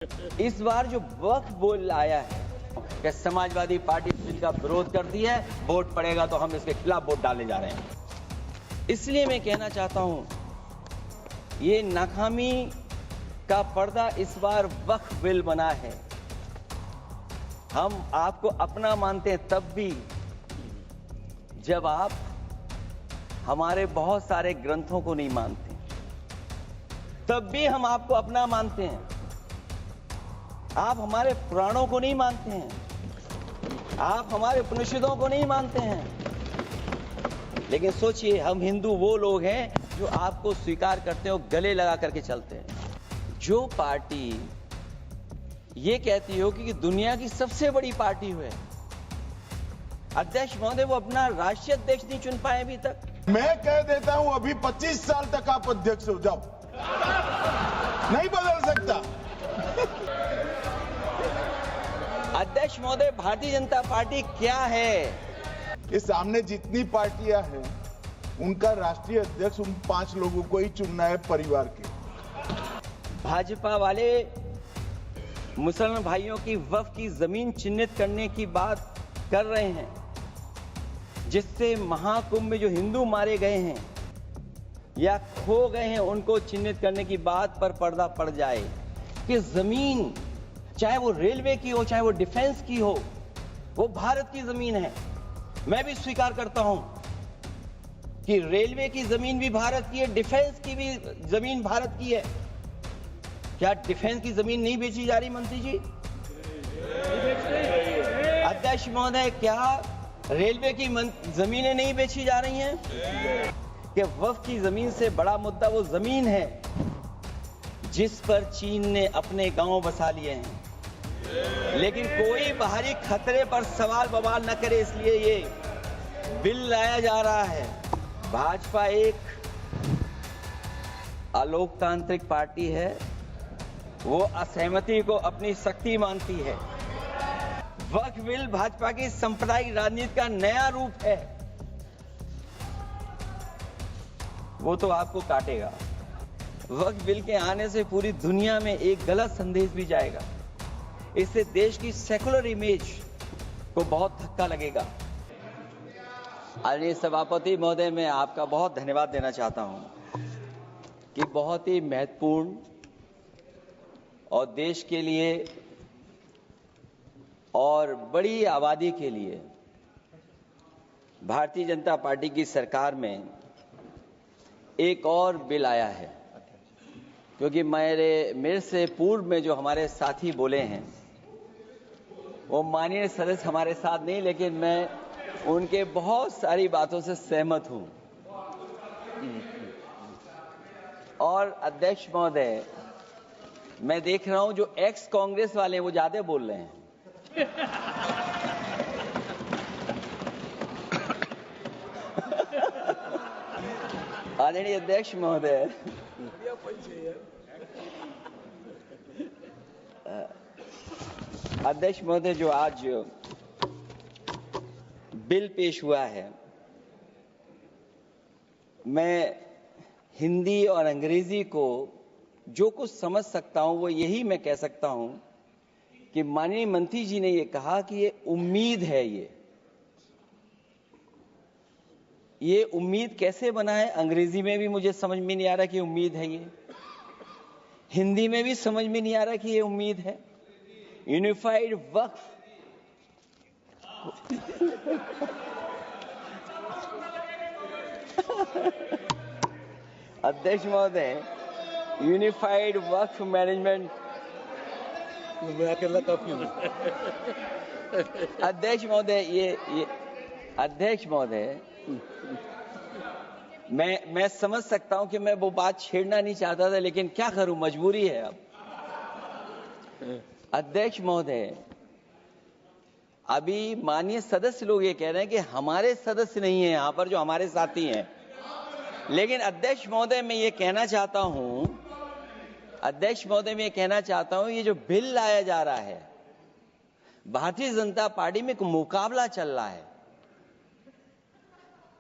इस बार जो वक्फ बोल आया है कि समाजवादी पार्टी बिल का विरोध करती है, वोट पड़ेगा तो हम इसके खिलाफ वोट डालने जा रहे हैं। इसलिए मैं कहना चाहता हूं, ये नाकामी का पर्दा इस बार वक्फ बिल बना है। हम आपको अपना मानते हैं तब भी जब आप हमारे बहुत सारे ग्रंथों को नहीं मानते, तब भी हम आपको अपना मानते हैं। आप हमारे पुराणों को नहीं मानते हैं, आप हमारे उपनिषदों को नहीं मानते हैं, लेकिन सोचिए, हम हिंदू वो लोग हैं जो आपको स्वीकार करते हैं और गले लगा करके चलते हैं। जो पार्टी ये कहती हो कि दुनिया की सबसे बड़ी पार्टी है, अध्यक्ष महोदय वो अपना राष्ट्रीय अध्यक्ष नहीं चुन पाए अभी तक। मैं कह देता हूं, अभी 25 साल तक आप अध्यक्ष हो जाओ, नहीं बदल सकता। अध्यक्ष महोदय, भारतीय जनता पार्टी क्या है? इस सामने जितनी पार्टियां हैं, उनका राष्ट्रीय अध्यक्ष उन 5 लोगों को ही चुनना है, परिवार के। भाजपा वाले मुसलमान भाइयों की वक्फ की जमीन चिन्हित करने की बात कर रहे हैं, जिससे महाकुंभ में जो हिंदू मारे गए हैं या खो गए हैं, उनको चिन्हित करने की बात पर पर्दा पड़ जाए कि जमीन, चाहे वो रेलवे की हो, चाहे वो डिफेंस की हो, वो भारत की जमीन है। मैं भी स्वीकार करता हूं कि रेलवे की जमीन भी भारत की है, डिफेंस की भी जमीन भारत की है। क्या डिफेंस की जमीन नहीं बेची जा रही मंत्री जी? अध्यक्ष महोदय, क्या रेलवे की जमीनें नहीं बेची जा रही हैं? कि वक्फ की जमीन से बड़ा मुद्दा वो जमीन है जिस पर चीन ने अपने गांव बसा लिए हैं, लेकिन कोई बाहरी खतरे पर सवाल बवाल न करे, इसलिए ये बिल लाया जा रहा है। भाजपा एक अलोकतांत्रिक पार्टी है, वो असहमति को अपनी शक्ति मानती है। वक्फ बिल भाजपा की सांप्रदायिक राजनीति का नया रूप है, वो तो आपको काटेगा। वक्फ बिल के आने से पूरी दुनिया में एक गलत संदेश भी जाएगा, इससे देश की सेकुलर इमेज को बहुत धक्का लगेगा। आदरणीय सभापति महोदय, मैं आपका बहुत धन्यवाद देना चाहता हूं कि बहुत ही महत्वपूर्ण और देश के लिए और बड़ी आबादी के लिए भारतीय जनता पार्टी की सरकार में एक और बिल आया है। क्योंकि मेरे से पूर्व में जो हमारे साथी बोले हैं, वो माननीय सदस्य हमारे साथ नहीं, लेकिन मैं उनके बहुत सारी बातों से सहमत हूं। और अध्यक्ष महोदय, मैं देख रहा हूं जो एक्स कांग्रेस वाले हैं वो ज्यादा बोल रहे हैं। आदरणीय अध्यक्ष महोदय, अध्यक्ष महोदय, जो आज बिल पेश हुआ है, मैं हिंदी और अंग्रेजी को जो कुछ समझ सकता हूं, वो यही मैं कह सकता हूं कि माननीय मंत्री जी ने ये कहा कि ये उम्मीद है। ये उम्मीद कैसे बना है? अंग्रेजी में भी मुझे समझ में नहीं आ रहा कि उम्मीद है ये, हिंदी में भी समझ में नहीं आ रहा कि ये उम्मीद है। यूनिफाइड वक्फ अध्यक्ष महोदय, यूनिफाइड वक्फ मैनेजमेंट, अध्यक्ष महोदय, ये अध्यक्ष महोदय, मैं समझ सकता हूं कि मैं वो बात छेड़ना नहीं चाहता था, लेकिन क्या करूं, मजबूरी है अब। अध्यक्ष महोदय, अभी माननीय सदस्य लोग ये कह रहे हैं कि हमारे सदस्य नहीं है यहां पर जो हमारे साथी हैं, लेकिन अध्यक्ष महोदय मैं ये कहना चाहता हूं, अध्यक्ष महोदय मैं ये कहना चाहता हूं, ये जो बिल लाया जा रहा है, भारतीय जनता पार्टी में एक मुकाबला चल रहा है।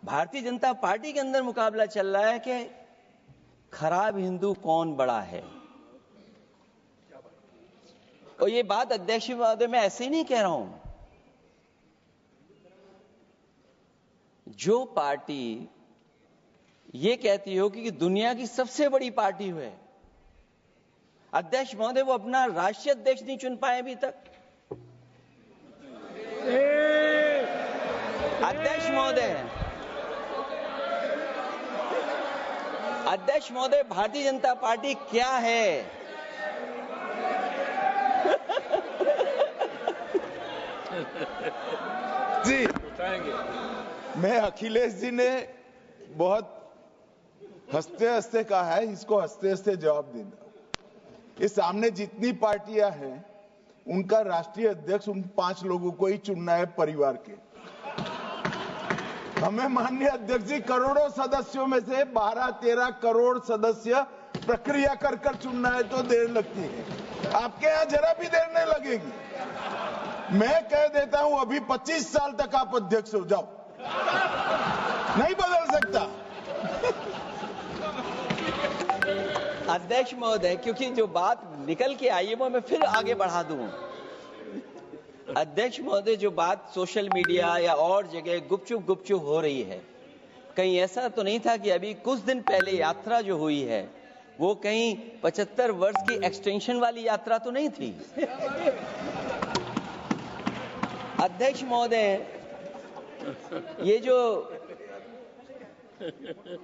भारतीय जनता पार्टी के अंदर मुकाबला चल रहा है कि खराब हिंदू कौन बड़ा है। और ये बात अध्यक्ष महोदय मैं ऐसे ही नहीं कह रहा हूं। जो पार्टी ये कहती हो कि दुनिया की सबसे बड़ी पार्टी है, अध्यक्ष महोदय वो अपना राष्ट्रीय अध्यक्ष नहीं चुन पाए अभी तक। अध्यक्ष महोदय भारतीय जनता पार्टी क्या है? जी, मैं अखिलेश जी ने बहुत हंसते हंसते कहा है, इसको हंसते हंसते जवाब देना। इस सामने जितनी पार्टियां हैं उनका राष्ट्रीय अध्यक्ष उन 5 लोगों को ही चुनना है परिवार के। हमें माननीय अध्यक्ष जी करोड़ों सदस्यों में से 12-13 करोड़ सदस्य प्रक्रिया कर कर चुनना है तो देर लगती है। आपके यहाँ जरा भी देर नहीं लगेगी। मैं कह देता हूं अभी 25 साल तक आप अध्यक्ष हो जाओ, नहीं बदल सकता। अध्यक्ष महोदय, क्योंकि जो बात निकल के आई है वो मैं फिर आगे बढ़ा दूं। अध्यक्ष महोदय, जो बात सोशल मीडिया या और जगह गुपचुप हो रही है, कहीं ऐसा तो नहीं था कि अभी कुछ दिन पहले यात्रा जो हुई है वो कहीं 75 वर्ष की एक्सटेंशन वाली यात्रा तो नहीं थी। अध्यक्ष महोदय, ये जो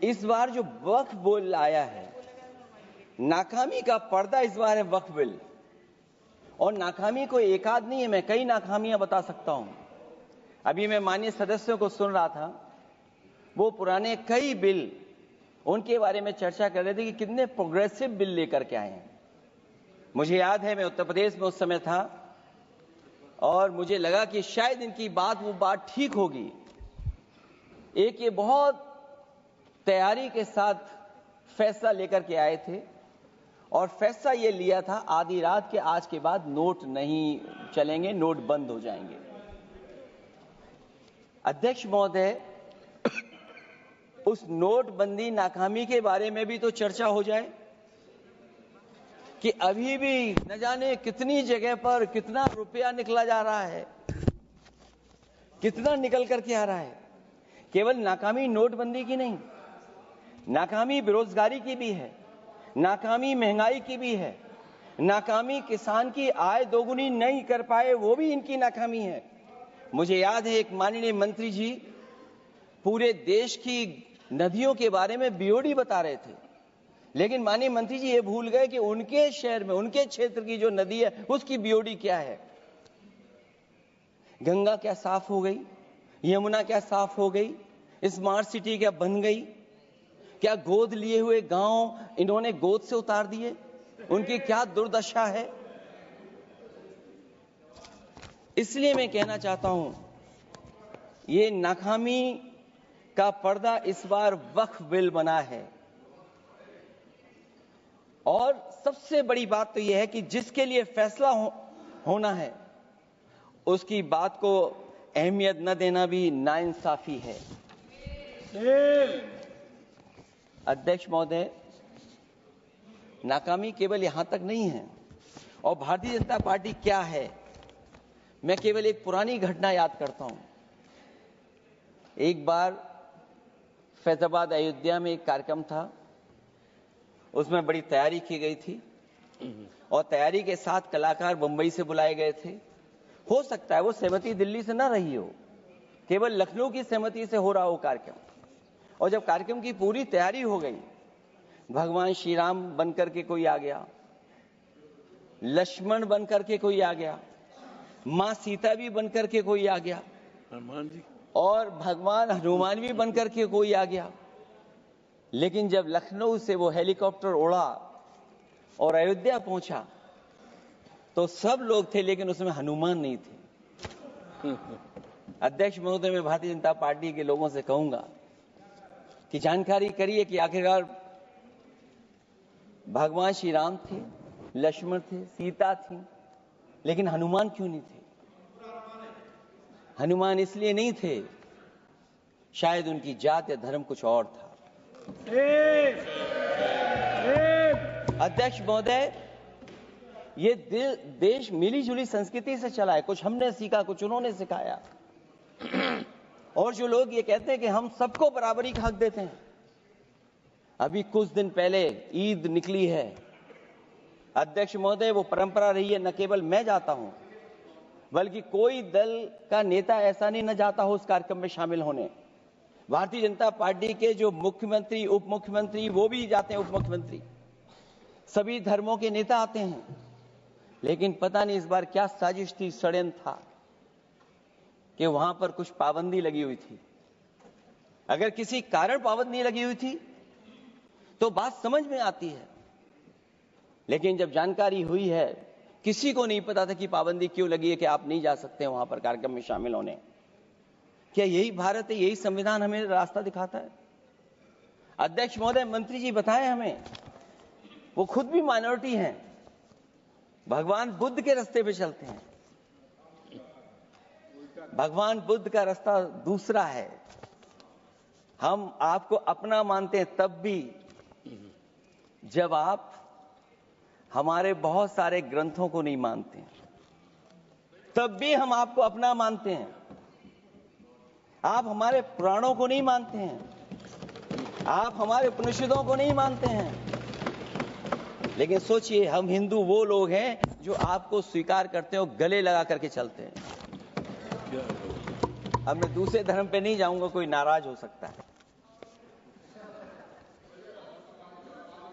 इस बार जो वक्फ बिल आया है, नाकामी का पर्दा इस बार है वक्फ बिल। और नाकामी कोई एक आध नहीं है, मैं कई नाकामियां बता सकता हूं। अभी मैं माननीय सदस्यों को सुन रहा था, वो पुराने कई बिल उनके बारे में चर्चा कर रहे थे कि कितने प्रोग्रेसिव बिल लेकर के आए हैं। मुझे याद है मैं उत्तर प्रदेश में उस समय था और मुझे लगा कि शायद इनकी वो बात ठीक होगी। एक ये बहुत तैयारी के साथ फैसला लेकर के आए थे और फैसला ये लिया था आधी रात के आज के बाद नोट नहीं चलेंगे, नोट बंद हो जाएंगे। अध्यक्ष महोदय, उस नोटबंदी नाकामी के बारे में भी तो चर्चा हो जाए कि अभी भी न जाने कितनी जगह पर कितना रुपया निकला जा रहा है, कितना निकल करके आ रहा है। केवल नाकामी नोटबंदी की नहीं, नाकामी बेरोजगारी की भी है, नाकामी महंगाई की भी है, नाकामी किसान की आय दोगुनी नहीं कर पाए वो भी इनकी नाकामी है। मुझे याद है एक माननीय मंत्री जी पूरे देश की नदियों के बारे में बीओडी बता रहे थे, लेकिन माननीय मंत्री जी ये भूल गए कि उनके शहर में, उनके क्षेत्र की जो नदी है उसकी बीओडी क्या है। गंगा क्या साफ हो गई, यमुना क्या साफ हो गई, स्मार्ट सिटी क्या बन गई, क्या गोद लिए हुए गांव इन्होंने गोद से उतार दिए, उनकी क्या दुर्दशा है। इसलिए मैं कहना चाहता हूं, ये नाकामी का पर्दा इस बार वक्फ बिल बना है। और सबसे बड़ी बात तो यह है कि जिसके लिए फैसला होना है उसकी बात को अहमियत न देना भी नाइंसाफी है। अध्यक्ष महोदय, नाकामी केवल यहां तक नहीं है। और भारतीय जनता पार्टी क्या है, मैं केवल एक पुरानी घटना याद करता हूं। एक बार फैजाबाद अयोध्या में एक कार्यक्रम था, उसमें बड़ी तैयारी की गई थी और तैयारी के साथ कलाकार मुंबई से बुलाए गए थे। हो सकता है वो सहमति दिल्ली से ना रही हो, केवल लखनऊ की सहमति से हो रहा हो कार्यक्रम। और जब कार्यक्रम की पूरी तैयारी हो गई, भगवान श्री राम बनकर के कोई आ गया, लक्ष्मण बनकर के कोई आ गया, मां सीता भी बनकर के कोई आ गया, हनुमान जी, और भगवान हनुमान भी बनकर के कोई आ गया। लेकिन जब लखनऊ से वो हेलीकॉप्टर उड़ा और अयोध्या पहुंचा तो सब लोग थे, लेकिन उसमें हनुमान नहीं थे। अध्यक्ष महोदय, मैं भारतीय जनता पार्टी के लोगों से कहूंगा कि जानकारी करिए कि आखिरकार भगवान श्री राम थे, लक्ष्मण थे, सीता थी, लेकिन हनुमान क्यों नहीं थे? हनुमान इसलिए नहीं थे, शायद उनकी जात या धर्म कुछ और था। अध्यक्ष महोदय, ये देश मिली जुली संस्कृति से चला है। कुछ हमने सीखा, कुछ उन्होंने सिखाया। और जो लोग ये कहते हैं कि हम सबको बराबरी का हक देते हैं, अभी कुछ दिन पहले ईद निकली है अध्यक्ष महोदय, वो परंपरा रही है, न केवल मैं जाता हूं बल्कि कोई दल का नेता ऐसा नहीं न जाता हो उस कार्यक्रम में शामिल होने। भारतीय जनता पार्टी के जो मुख्यमंत्री, उप मुख्यमंत्री, वो भी जाते हैं, उप मुख्यमंत्री, सभी धर्मों के नेता आते हैं। लेकिन पता नहीं इस बार क्या साजिश थी, षड्यंत्र था कि वहां पर कुछ पाबंदी लगी हुई थी। अगर किसी कारण पाबंदी लगी हुई थी तो बात समझ में आती है, लेकिन जब जानकारी हुई है, किसी को नहीं पता था कि पाबंदी क्यों लगी है कि आप नहीं जा सकते वहां पर कार्यक्रम में शामिल होने। क्या यही भारत है, यही संविधान हमें रास्ता दिखाता है? अध्यक्ष महोदय, मंत्री जी बताएं हमें, वो खुद भी माइनॉरिटी हैं, भगवान बुद्ध के रास्ते पे चलते हैं। भगवान बुद्ध का रास्ता दूसरा है। हम आपको अपना मानते हैं तब भी जब आप हमारे बहुत सारे ग्रंथों को नहीं मानते, तब भी हम आपको अपना मानते हैं। आप हमारे पुराणों को नहीं मानते हैं, आप हमारे उपनिषदों को नहीं मानते हैं, लेकिन सोचिए, हम हिंदू वो लोग हैं जो आपको स्वीकार करते हैं और गले लगा करके चलते हैं। अब मैं दूसरे धर्म पे नहीं जाऊंगा, कोई नाराज हो सकता है।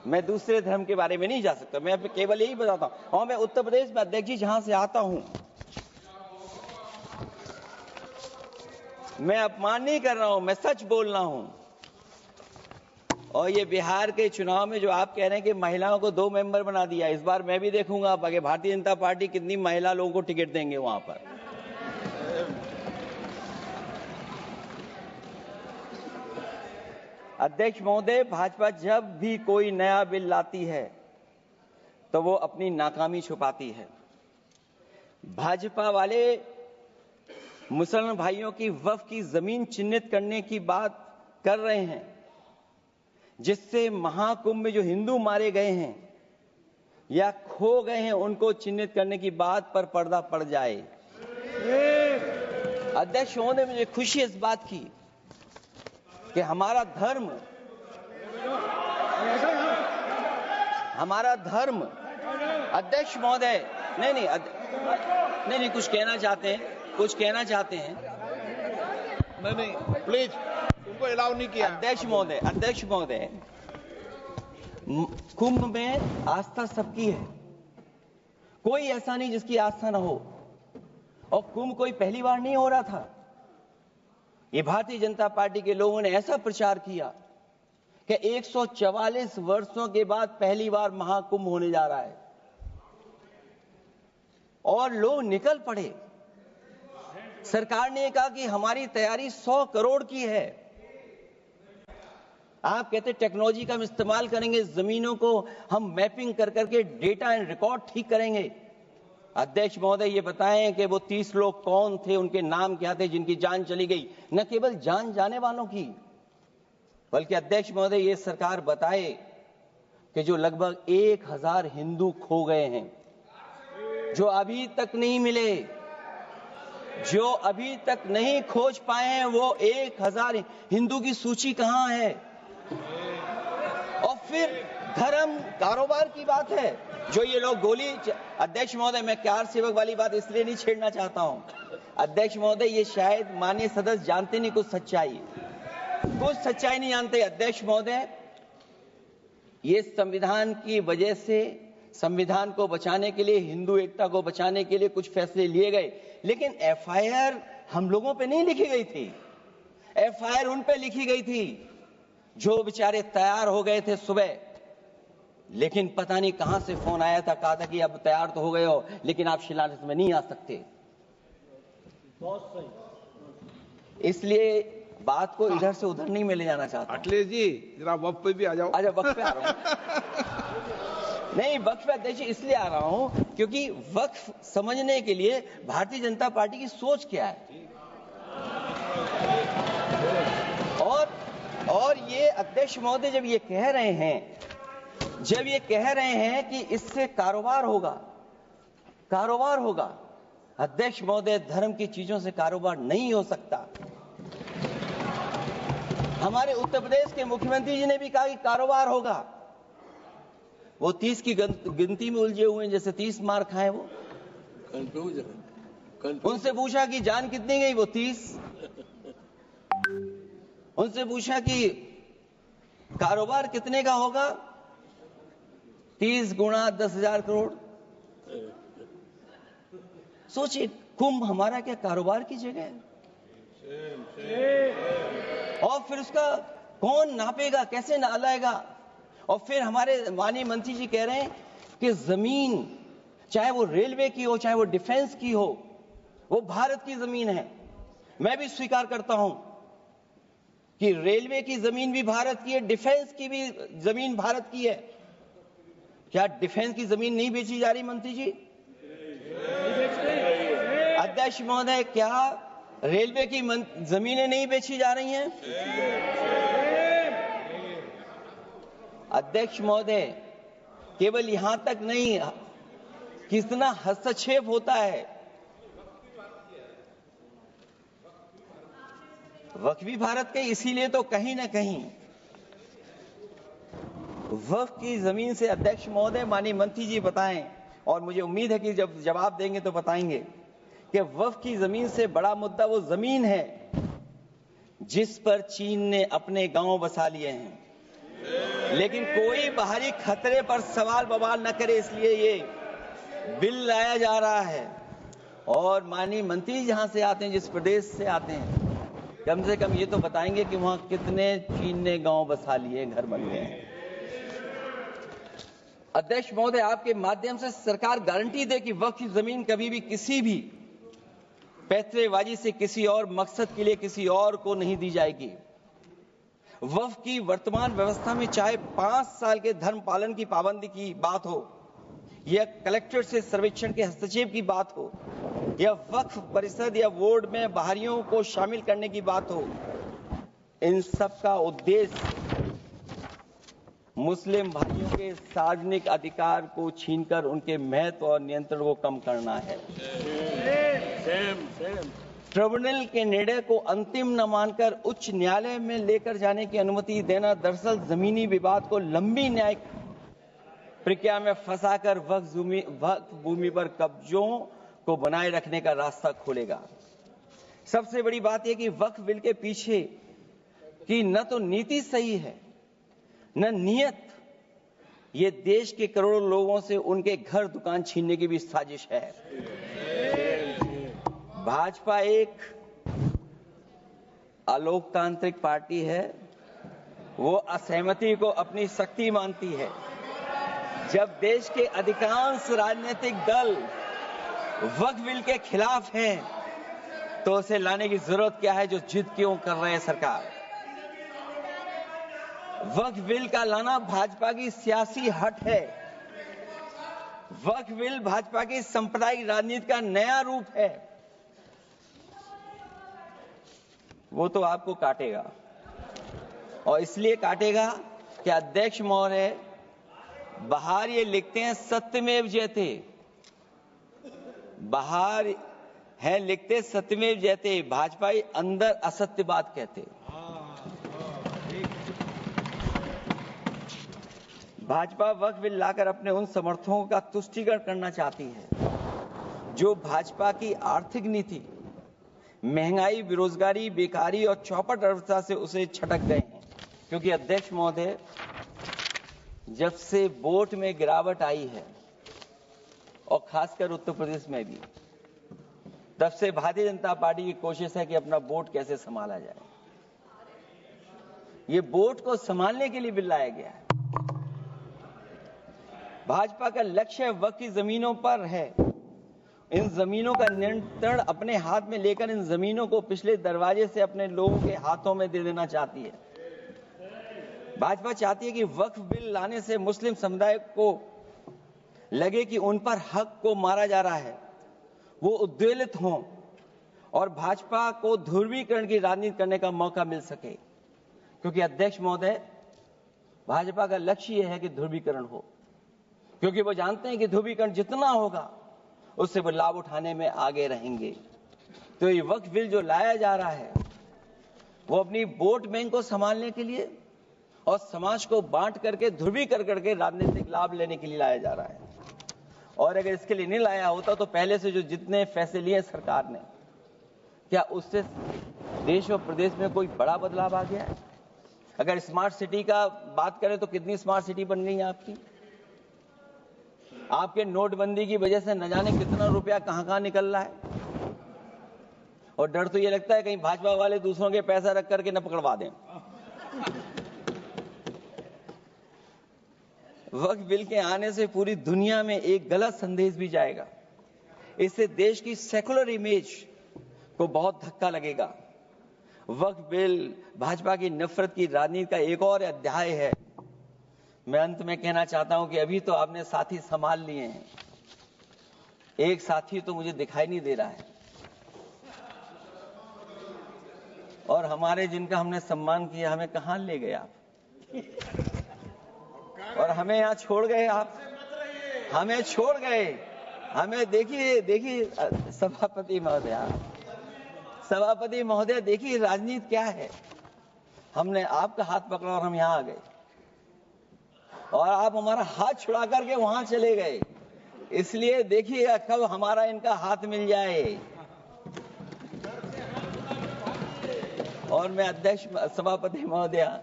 मैं दूसरे धर्म के बारे में नहीं जा सकता, मैं केवल यही बताता हूं। और मैं उत्तर प्रदेश में अध्यक्ष जी जहां से आता हूं, मैं अपमान नहीं कर रहा हूं, मैं सच बोल रहा हूं। और ये बिहार के चुनाव में जो आप कह रहे हैं कि महिलाओं को 2 मेंबर बना दिया, इस बार मैं भी देखूंगा आगे भारतीय जनता पार्टी कितनी महिला लोगों को टिकट देंगे वहां पर। अध्यक्ष महोदय, भाजपा जब भी कोई नया बिल लाती है तो वो अपनी नाकामी छुपाती है। भाजपा वाले मुसलमान भाइयों की वक्फ की जमीन चिन्हित करने की बात कर रहे हैं, जिससे महाकुंभ में जो हिंदू मारे गए हैं या खो गए हैं उनको चिन्हित करने की बात पर पर्दा पड़ जाए। अध्यक्ष महोदय, मुझे खुशी इस बात की कि हमारा धर्म अध्यक्ष महोदय, नहीं कुछ कहना चाहते हैं। नहीं प्लीज, उनको अलाउ नहीं किया। अध्यक्ष महोदय, कुंभ में आस्था सबकी है, कोई ऐसा नहीं जिसकी आस्था ना हो। और कुंभ कोई पहली बार नहीं हो रहा था। ये भारतीय जनता पार्टी के लोगों ने ऐसा प्रचार किया कि 144 वर्षों के बाद पहली बार महाकुंभ होने जा रहा है, और लोग निकल पड़े। सरकार ने कहा कि हमारी तैयारी 100 करोड़ की है। आप कहते टेक्नोलॉजी का हम इस्तेमाल करेंगे, जमीनों को हम मैपिंग कर करके डेटा एंड रिकॉर्ड ठीक करेंगे। अध्यक्ष महोदय, ये बताएं कि वो 30 लोग कौन थे, उनके नाम क्या थे जिनकी जान चली गई, न केवल जान जाने वालों की, बल्कि अध्यक्ष महोदय ये सरकार बताए कि जो लगभग 1000 हिंदू खो गए हैं, जो अभी तक नहीं मिले, जो अभी तक नहीं खोज पाए हैं, वो 1000 हिंदू की सूची कहां है? और फिर धर्म कारोबार की बात है, जो ये लोग गोली। अध्यक्ष महोदय, मैं कार सेवक वाली बात इसलिए नहीं छेड़ना चाहता हूं। अध्यक्ष महोदय, ये शायद माननीय सदस्य जानते नहीं कुछ सच्चाई नहीं जानते। अध्यक्ष महोदय, ये संविधान की वजह से, संविधान को बचाने के लिए, हिंदू एकता को बचाने के लिए कुछ फैसले लिए गए, लेकिन एफआईआर हम लोगों पे नहीं लिखी गई थी। एफआईआर उन पे लिखी गई थी जो बेचारे तैयार हो गए थे सुबह, लेकिन पता नहीं कहां से फोन आया था, कहा था कि अब तैयार तो हो गए हो, लेकिन आप शिलान्यास में नहीं आ सकते। बहुत सही। इसलिए बात को इधर से उधर नहीं में ले जाना चाहता। अखिलेश जी, जरा वक्त पे भी आ जाओ। अच्छा, वक्त पे आ रहा हूं। नहीं, वक्त पे अध्यक्ष इसलिए आ रहा हूं क्योंकि वक्त समझने के लिए भारतीय जनता पार्टी की सोच क्या है। और ये अध्यक्ष महोदय जब ये कह रहे हैं कि इससे कारोबार होगा, कारोबार होगा। अध्यक्ष महोदय, धर्म की चीजों से कारोबार नहीं हो सकता। हमारे उत्तर प्रदेश के मुख्यमंत्री जी ने भी कहा कि कारोबार होगा। वो 30 की गिनती में उलझे हुए हैं, जैसे 30 मार खाए वो। उनसे पूछा कि जान कितनी गई, वो 30। उनसे पूछा कि कारोबार कितने का होगा, 30 गुणा 10,000 करोड़। सोचिए, कुंभ हमारा क्या कारोबार की जगह है? और फिर उसका कौन नापेगा, कैसे नालाएगा? और फिर हमारे माननीय मंत्री जी कह रहे हैं कि जमीन, चाहे वो रेलवे की हो, चाहे वो डिफेंस की हो, वो भारत की जमीन है। मैं भी स्वीकार करता हूं कि रेलवे की जमीन भी भारत की है, डिफेंस की भी जमीन भारत की है। क्या डिफेंस की जमीन नहीं बेची जा रही मंत्री जी? अध्यक्ष महोदय, क्या रेलवे की जमीनें नहीं बेची जा रही हैं? अध्यक्ष महोदय, केवल यहां तक नहीं, कितना हस्तक्षेप होता है। वक्फ भी भारत के, इसीलिए तो कहीं ना कहीं वक्फ की जमीन से, अध्यक्ष महोदय, माननीय मंत्री जी बताएं, और मुझे उम्मीद है कि जब जवाब देंगे तो बताएंगे कि वक्फ की जमीन से बड़ा मुद्दा वो जमीन है जिस पर चीन ने अपने गांव बसा लिए हैं। लेकिन कोई बाहरी खतरे पर सवाल बवाल न करे, इसलिए ये बिल लाया जा रहा है। और माननीय मंत्री जहां से आते हैं, जिस प्रदेश से आते हैं, कम से कम ये तो बताएंगे कि वहां कितने चीन ने गांव बसा लिए, घर बन गए हैं। अध्यक्ष महोदय, आपके माध्यम से सरकार गारंटी दे कि वक्फ की जमीन कभी भी किसी भी पैतरेबाजी से किसी और मकसद के लिए किसी और को नहीं दी जाएगी। वक्फ की वर्तमान व्यवस्था में चाहे 5 साल के धर्म पालन की पाबंदी की बात हो, या कलेक्टर से सर्वेक्षण के हस्तक्षेप की बात हो, या वक्फ परिषद या बोर्ड में बाहरियों को शामिल करने की बात हो, इन सब का उद्देश्य मुस्लिम भाइयों के सार्वजनिक अधिकार को छीनकर उनके महत्व और नियंत्रण को कम करना है। ट्रिब्यूनल के निर्णय को अंतिम न मानकर उच्च न्यायालय में लेकर जाने की अनुमति देना दरअसल जमीनी विवाद को लंबी न्यायिक प्रक्रिया में फंसाकर वक्फ भूमि पर कब्जों को बनाए रखने का रास्ता खोलेगा। सबसे बड़ी बात यह कि वक्फ बिल के पीछे की न तो नीति सही है, न नियत। ये देश के करोड़ों लोगों से उनके घर दुकान छीनने की भी साजिश है। भाजपा एक अलोकतांत्रिक पार्टी है, वो असहमति को अपनी शक्ति मानती है। जब देश के अधिकांश राजनीतिक दल वक्फ बिल के खिलाफ हैं, तो उसे लाने की जरूरत क्या है, जो जिद क्यों कर रहे हैं सरकार? वक्फ बिल का लाना भाजपा की सियासी हट है। वक्फ बिल भाजपा की सांप्रदायिक राजनीति का नया रूप है। वो तो आपको काटेगा, और इसलिए काटेगा कि अध्यक्ष महोदय बाहर ये लिखते हैं सत्यमेव जयते, बाहर है लिखते सत्यमेव जयते, भाजपाई अंदर असत्य बात कहते। भाजपा वक्फ बिल लाकर अपने उन समर्थकों का तुष्टीकरण करना चाहती है जो भाजपा की आर्थिक नीति, महंगाई, बेरोजगारी, बेकारी और चौपट अर्थव्यवस्था से उसे छटक गए हैं। क्योंकि अध्यक्ष महोदय, जब से वोट में गिरावट आई है, और खासकर उत्तर प्रदेश में भी, तब से भारतीय जनता पार्टी की कोशिश है कि अपना वोट कैसे संभाला जाए। ये वोट को संभालने के लिए बिल लाया गया है। भाजपा का लक्ष्य वक्फ की जमीनों पर है। इन जमीनों का नियंत्रण अपने हाथ में लेकर इन जमीनों को पिछले दरवाजे से अपने लोगों के हाथों में दे देना चाहती है। भाजपा चाहती है कि वक्फ बिल लाने से मुस्लिम समुदाय को लगे कि उन पर हक को मारा जा रहा है, वो उद्वेलित हों और भाजपा को ध्रुवीकरण की राजनीति करने का मौका मिल सके। क्योंकि अध्यक्ष महोदय, भाजपा का लक्ष्य यह है कि ध्रुवीकरण हो, क्योंकि वो जानते हैं कि ध्रुवीकरण जितना होगा उससे वो लाभ उठाने में आगे रहेंगे। तो ये वक्फ बिल जो लाया जा रहा है वो अपनी वोट बैंक को संभालने के लिए और समाज को बांट करके ध्रुवीकरण करके राजनीतिक लाभ लेने के लिए लाया जा रहा है। और अगर इसके लिए नहीं लाया होता तो पहले से जो जितने फैसले लिए सरकार ने, क्या उससे देश और प्रदेश में कोई बड़ा बदलाव आ गया है? अगर स्मार्ट सिटी का बात करें तो कितनी स्मार्ट सिटी बन गई है आपकी? आपके नोटबंदी की वजह से न जाने कितना रुपया कहां निकल रहा है। और डर तो ये लगता है कहीं भाजपा वाले दूसरों के पैसा रख करके न पकड़वा दें। वक्फ बिल के आने से पूरी दुनिया में एक गलत संदेश भी जाएगा। इससे देश की सेकुलर इमेज को बहुत धक्का लगेगा। वक्फ बिल भाजपा की नफरत की राजनीति का एक और अध्याय है। मैं अंत में कहना चाहता हूं कि अभी तो आपने साथी संभाल लिए हैं, एक साथी तो मुझे दिखाई नहीं दे रहा है। और हमारे जिनका हमने सम्मान किया हमें कहां ले गए आप? और हमें यहां छोड़ गए आप, हमें छोड़ गए। हमें देखिए सभापति महोदय देखिए राजनीति क्या है। हमने आपका हाथ पकड़ा और हम यहां आ गए और आप हमारा हाथ छुड़ा करके वहां चले गए। इसलिए देखिए कब हमारा इनका हाथ मिल जाए। और मैं अध्यक्ष सभापति महोदय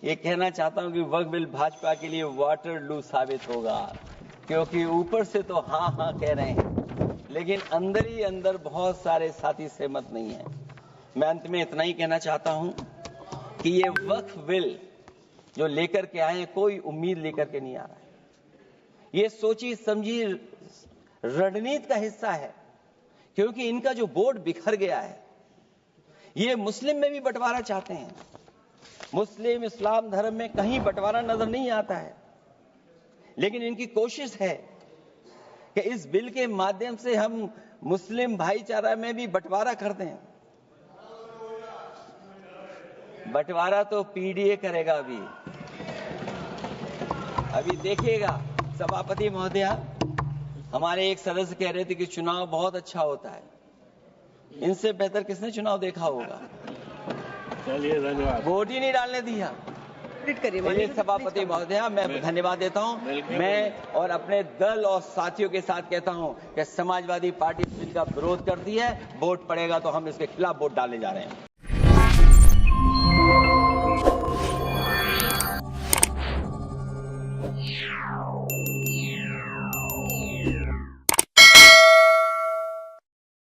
ये कहना चाहता हूं कि वक्फ बिल भाजपा के लिए वाटरलू साबित होगा, क्योंकि ऊपर से तो हाँ कह रहे हैं लेकिन अंदर ही अंदर बहुत सारे साथी सहमत नहीं है। मैं अंत में इतना ही कहना चाहता हूं कि ये वक्फ बिल जो लेकर के आए कोई उम्मीद लेकर के नहीं आ रहा है। ये सोची समझी रणनीति का हिस्सा है, क्योंकि इनका जो बोर्ड बिखर गया है। ये मुस्लिम में भी बंटवारा चाहते हैं। मुस्लिम इस्लाम धर्म में कहीं बंटवारा नजर नहीं आता है, लेकिन इनकी कोशिश है कि इस बिल के माध्यम से हम मुस्लिम भाईचारा में भी बंटवारा करते हैं। बंटवारा तो पीडीए करेगा। अभी देखिएगा सभापति महोदय, हमारे एक सदस्य कह रहे थे कि चुनाव बहुत अच्छा होता है। इनसे बेहतर किसने चुनाव देखा होगा? चलिए धन्यवाद। वोट ही नहीं डालने दिया। चलिए सभापति महोदय, मैं धन्यवाद देता हूं। मैं और अपने दल और साथियों के साथ कहता हूं कि समाजवादी पार्टी बिल का विरोध करती है। वोट पड़ेगा तो हम इसके खिलाफ वोट डालने जा रहे हैं।